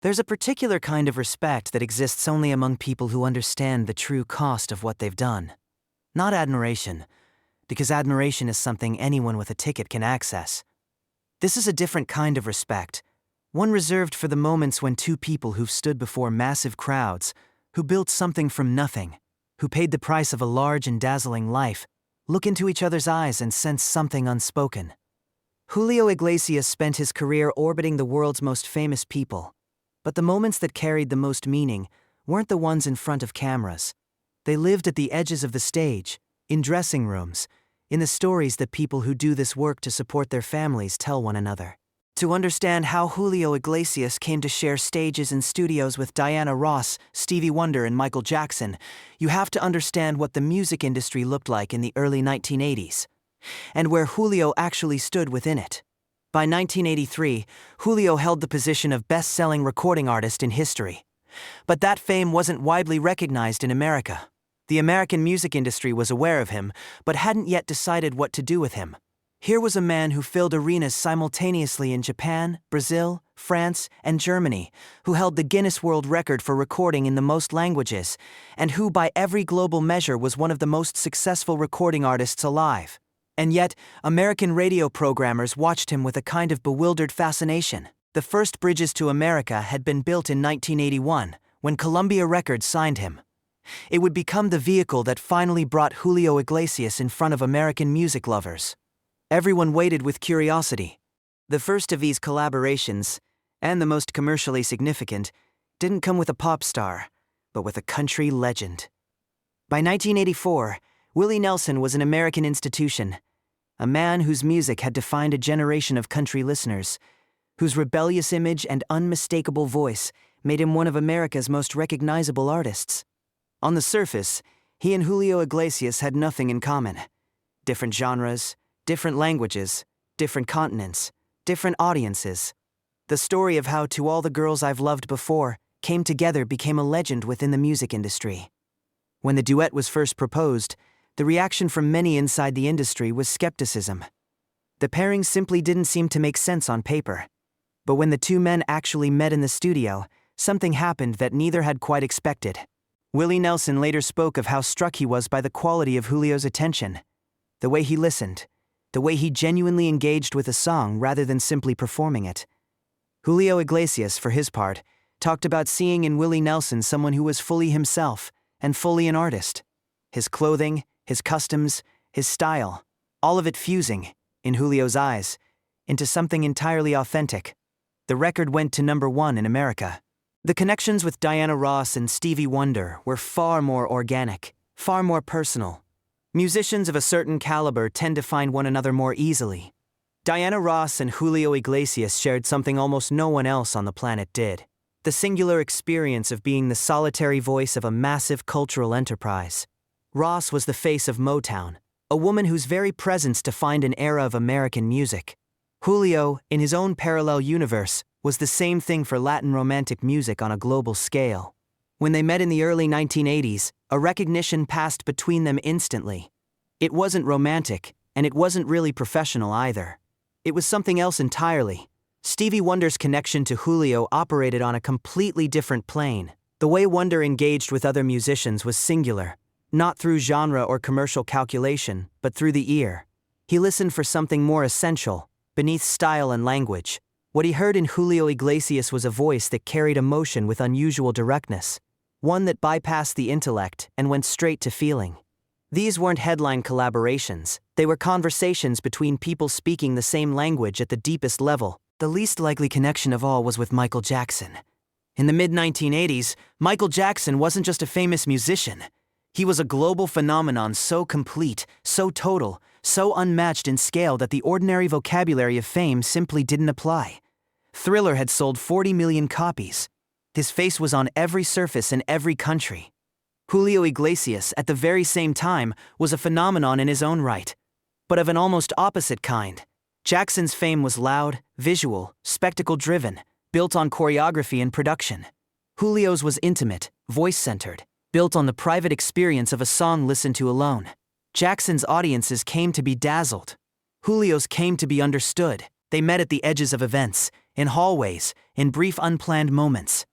There's a particular kind of respect that exists only among people who understand the true cost of what they've done. Not admiration, because admiration is something anyone with a ticket can access. This is a different kind of respect, one reserved for the moments when two people who've stood before massive crowds, who built something from nothing, who paid the price of a large and dazzling life, look into each other's eyes and sense something unspoken. Julio Iglesias spent his career orbiting the world's most famous people. But the moments that carried the most meaning weren't the ones in front of cameras. They lived at the edges of the stage, in dressing rooms, in the stories that people who do this work to support their families tell one another. To understand how Julio Iglesias came to share stages and studios with Diana Ross, Stevie Wonder, and Michael Jackson, you have to understand what the music industry looked like in the early 1980s, and where Julio actually stood within it. By 1983, Julio held the position of best-selling recording artist in history. But that fame wasn't widely recognized in America. The American music industry was aware of him, but hadn't yet decided what to do with him. Here was a man who filled arenas simultaneously in Japan, Brazil, France, and Germany, who held the Guinness World Record for recording in the most languages, and who by every global measure was one of the most successful recording artists alive. And yet, American radio programmers watched him with a kind of bewildered fascination. The first bridges to America had been built in 1981, when Columbia Records signed him. It would become the vehicle that finally brought Julio Iglesias in front of American music lovers. Everyone waited with curiosity. The first of these collaborations, and the most commercially significant, didn't come with a pop star, but with a country legend. By 1984, Willie Nelson was an American institution, a man whose music had defined a generation of country listeners, whose rebellious image and unmistakable voice made him one of America's most recognizable artists. On the surface, he and Julio Iglesias had nothing in common. Different genres, different languages, different continents, different audiences. The story of how To All the Girls I've Loved Before came together became a legend within the music industry. When the duet was first proposed, the reaction from many inside the industry was skepticism. The pairing simply didn't seem to make sense on paper. But when the two men actually met in the studio, something happened that neither had quite expected. Willie Nelson later spoke of how struck he was by the quality of Julio's attention, the way he listened, the way he genuinely engaged with a song rather than simply performing it. Julio Iglesias, for his part, talked about seeing in Willie Nelson someone who was fully himself and fully an artist. His clothing, his customs, his style, all of it fusing, in Julio's eyes, into something entirely authentic. The record went to #1 in America. The connections with Diana Ross and Stevie Wonder were far more organic, far more personal. Musicians of a certain caliber tend to find one another more easily. Diana Ross and Julio Iglesias shared something almost no one else on the planet did: the singular experience of being the solitary voice of a massive cultural enterprise. Ross was the face of Motown, a woman whose very presence defined an era of American music. Julio, in his own parallel universe, was the same thing for Latin romantic music on a global scale. When they met in the early 1980s, a recognition passed between them instantly. It wasn't romantic, and it wasn't really professional either. It was something else entirely. Stevie Wonder's connection to Julio operated on a completely different plane. The way Wonder engaged with other musicians was singular, not through genre or commercial calculation, but through the ear. He listened for something more essential, beneath style and language. What he heard in Julio Iglesias was a voice that carried emotion with unusual directness, one that bypassed the intellect and went straight to feeling. These weren't headline collaborations, they were conversations between people speaking the same language at the deepest level. The least likely connection of all was with Michael Jackson. In the mid-1980s, Michael Jackson wasn't just a famous musician. He was a global phenomenon so complete, so total, so unmatched in scale that the ordinary vocabulary of fame simply didn't apply. Thriller had sold 40 million copies. His face was on every surface in every country. Julio Iglesias, at the very same time, was a phenomenon in his own right, but of an almost opposite kind. Jackson's fame was loud, visual, spectacle-driven, built on choreography and production. Julio's was intimate, voice-centered, built on the private experience of a song listened to alone. Jackson's audiences came to be dazzled. Julio's came to be understood. They met at the edges of events, in hallways, in brief unplanned moments.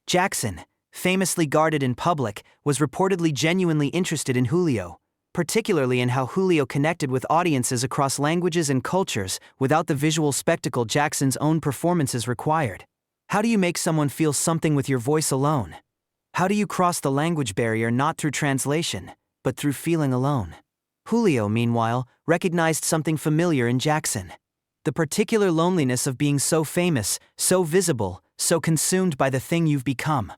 Jackson, famously guarded in public, was reportedly genuinely interested in Julio, particularly in how Julio connected with audiences across languages and cultures without the visual spectacle Jackson's own performances required. How do you make someone feel something with your voice alone? How do you cross the language barrier not through translation, but through feeling alone? Julio, meanwhile, recognized something familiar in Jackson. The particular loneliness of being so famous, so visible, so consumed by the thing you've become.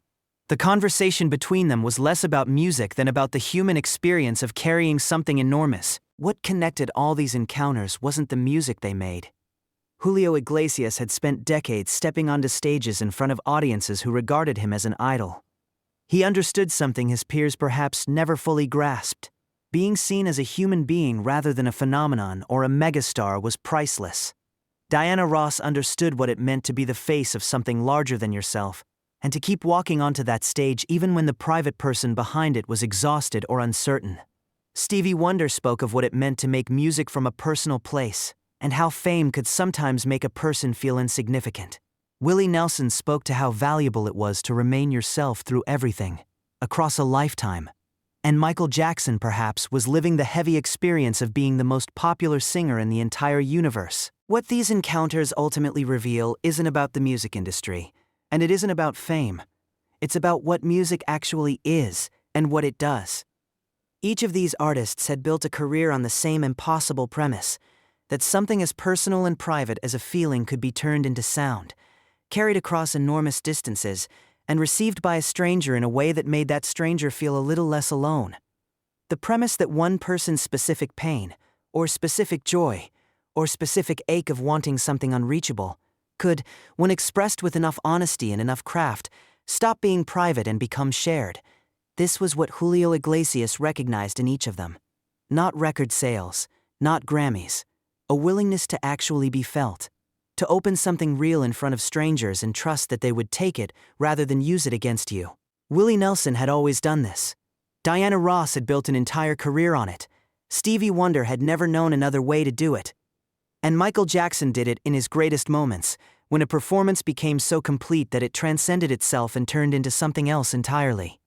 The conversation between them was less about music than about the human experience of carrying something enormous. What connected all these encounters wasn't the music they made. Julio Iglesias had spent decades stepping onto stages in front of audiences who regarded him as an idol. He understood something his peers perhaps never fully grasped. Being seen as a human being rather than a phenomenon or a megastar was priceless. Diana Ross understood what it meant to be the face of something larger than yourself, and to keep walking onto that stage even when the private person behind it was exhausted or uncertain. Stevie Wonder spoke of what it meant to make music from a personal place, and how fame could sometimes make a person feel insignificant. Willie Nelson spoke to how valuable it was to remain yourself through everything, across a lifetime. And Michael Jackson, perhaps, was living the heavy experience of being the most popular singer in the entire universe. What these encounters ultimately reveal isn't about the music industry, and it isn't about fame. It's about what music actually is and what it does. Each of these artists had built a career on the same impossible premise, that something as personal and private as a feeling could be turned into sound, carried across enormous distances, and received by a stranger in a way that made that stranger feel a little less alone. The premise that one person's specific pain, or specific joy, or specific ache of wanting something unreachable, could, when expressed with enough honesty and enough craft, stop being private and become shared. This was what Julio Iglesias recognized in each of them. Not record sales, not Grammys, a willingness to actually be felt, to open something real in front of strangers and trust that they would take it rather than use it against you. Willie Nelson had always done this. Diana Ross had built an entire career on it. Stevie Wonder had never known another way to do it. And Michael Jackson did it in his greatest moments, when a performance became so complete that it transcended itself and turned into something else entirely.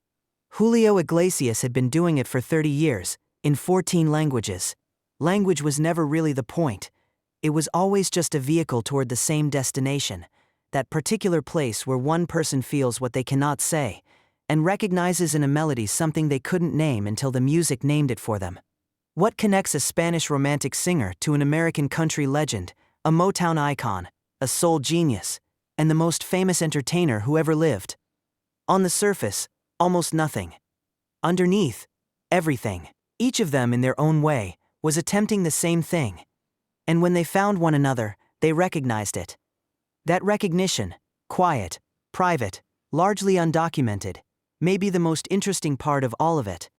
Julio Iglesias had been doing it for 30 years, in 14 languages. Language was never really the point. It was always just a vehicle toward the same destination, that particular place where one person feels what they cannot say, and recognizes in a melody something they couldn't name until the music named it for them. What connects a Spanish romantic singer to an American country legend, a Motown icon, a soul genius, and the most famous entertainer who ever lived? On the surface, almost nothing. Underneath, everything. Each of them, in their own way, was attempting the same thing. And when they found one another, they recognized it. That recognition, quiet, private, largely undocumented, may be the most interesting part of all of it.